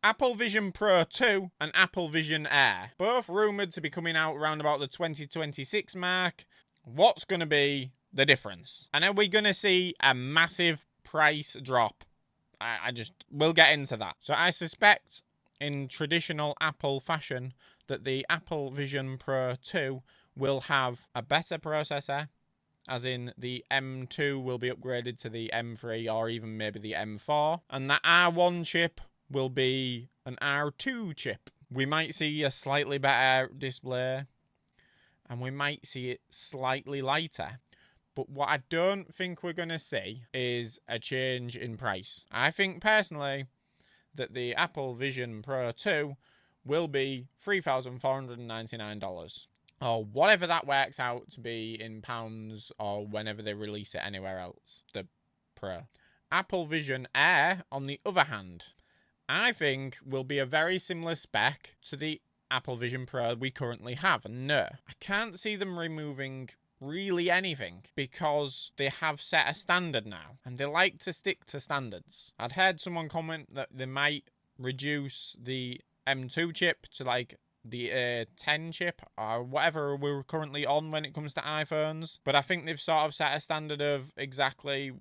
Apple Vision Pro 2 and Apple Vision Air, both rumoured to be coming out around about the 2026 mark. What's going to be the difference? And are we going to see a massive price drop? We'll get into that. So I suspect, in traditional Apple fashion, that the Apple Vision Pro 2 will have a better processor, as in the M2 will be upgraded to the M3 or even maybe the M4, and the R1 chip will be an R2 chip. We might see a slightly better display, and we might see it slightly lighter. But what I don't think we're going to see is a change in price. I think personally that the Apple Vision Pro 2 will be $3,499. Or whatever that works out to be in pounds, or whenever they release it anywhere else, the Pro. Apple Vision Air, on the other hand, I think will be a very similar spec to the Apple Vision Pro we currently have. And no, I can't see them removing really anything, because they have set a standard now, and they like to stick to standards. I'd heard someone comment that they might reduce the M2 chip to like the 10 chip or whatever we're currently on when it comes to iPhones, but I think they've sort of set a standard of exactly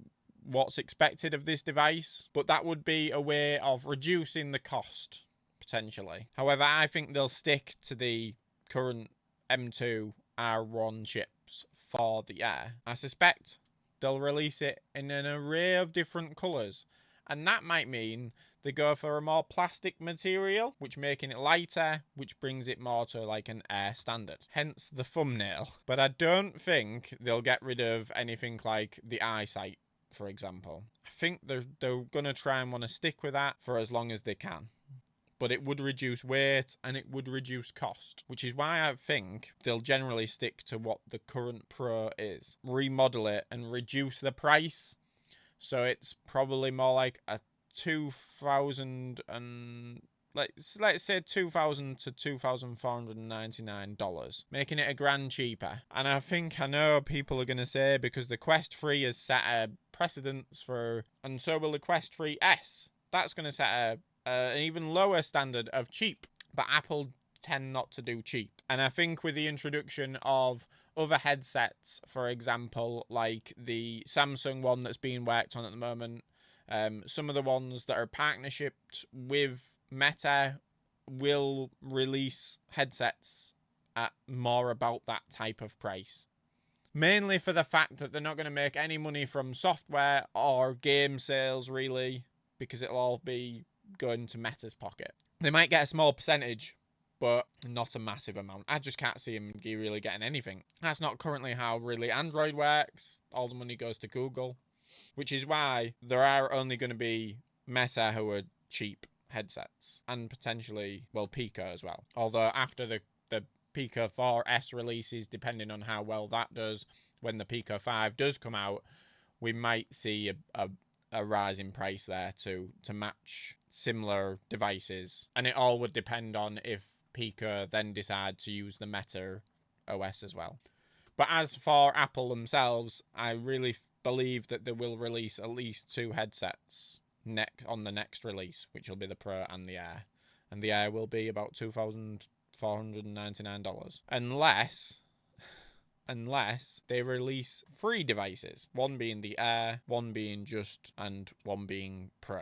what's expected of this device, but that would be a way of reducing the cost potentially. However, I think they'll stick to the current M2 R1 chips for the Air. I suspect they'll release it in an array of different colours, and that might mean they go for a more plastic material, which making it lighter, which brings it more to like an Air standard. Hence the thumbnail. But I don't think they'll get rid of anything like the eyesight, for example. I think they're going to try and want to stick with that for as long as they can. But it would reduce weight and it would reduce cost, which is why I think they'll generally stick to what the current Pro is. Remodel it and reduce the price. So it's probably more like a 2,000 and let's say $2,000 to $2,499, making it $1,000 cheaper. And I know people are going to say, because the Quest 3 has set a precedence for, and so will the Quest 3S. That's going to set an even lower standard of cheap. But Apple tend not to do cheap. And I think with the introduction of other headsets, for example, like the Samsung one that's being worked on at the moment, some of the ones that are partnershiped with Meta will release headsets at more about that type of price. Mainly for the fact that they're not going to make any money from software or game sales, really, because it'll all be going to Meta's pocket. They might get a small percentage, but not a massive amount. I just can't see them really getting anything. That's not currently how really Android works. All the money goes to Google, which is why there are only going to be Meta who are cheap headsets, and potentially, well, Pico as well. Although after the Pico 4S releases, depending on how well that does, when the Pico 5 does come out, we might see a rise in price there to match similar devices. And it all would depend on if Pico then decide to use the Meta OS as well. But as for Apple themselves, I really believe that they will release at least 2 headsets on the next release, which will be the Pro and the Air. And the Air will be about $2,499. Unless they release 3 devices, one being the Air, one being Just, and one being Pro.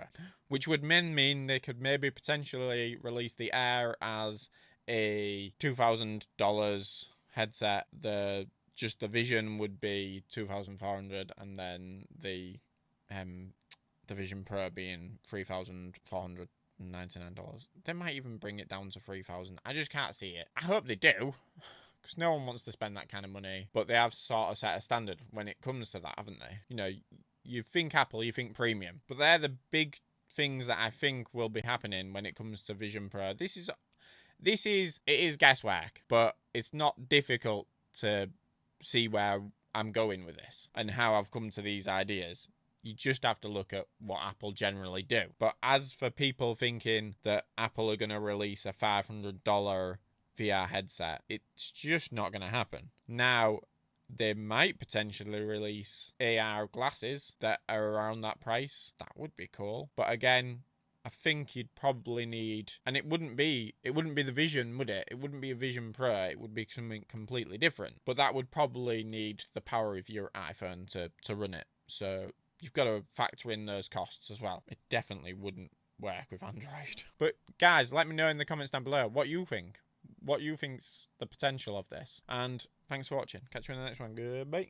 Which would mean they could maybe potentially release the Air as a $2,000 headset. The Vision would be $2,400, and then the Vision Pro being $3,499. They might even bring it down to $3,000. I just can't see it. I hope they do, because no one wants to spend that kind of money. But they have sort of set a standard when it comes to that, haven't they? You know, you think Apple, you think premium, but they're the big things that I think will be happening when it comes to Vision Pro. It is guesswork, but it's not difficult to see where I'm going with this and how I've come to these ideas. You just have to look at what Apple generally do. But as for people thinking that Apple are going to release a $500 VR headset, it's just not going to happen. Now, they might potentially release AR glasses that are around that price. That would be cool. But again, I think you'd probably need, and it wouldn't be the Vision, would it? It wouldn't be a Vision Pro. It would be something completely different. But that would probably need the power of your iPhone to run it. So you've got to factor in those costs as well. It definitely wouldn't work with Android. But guys, let me know in the comments down below what you think. What you think's the potential of this. And thanks for watching. Catch you in the next one. Goodbye.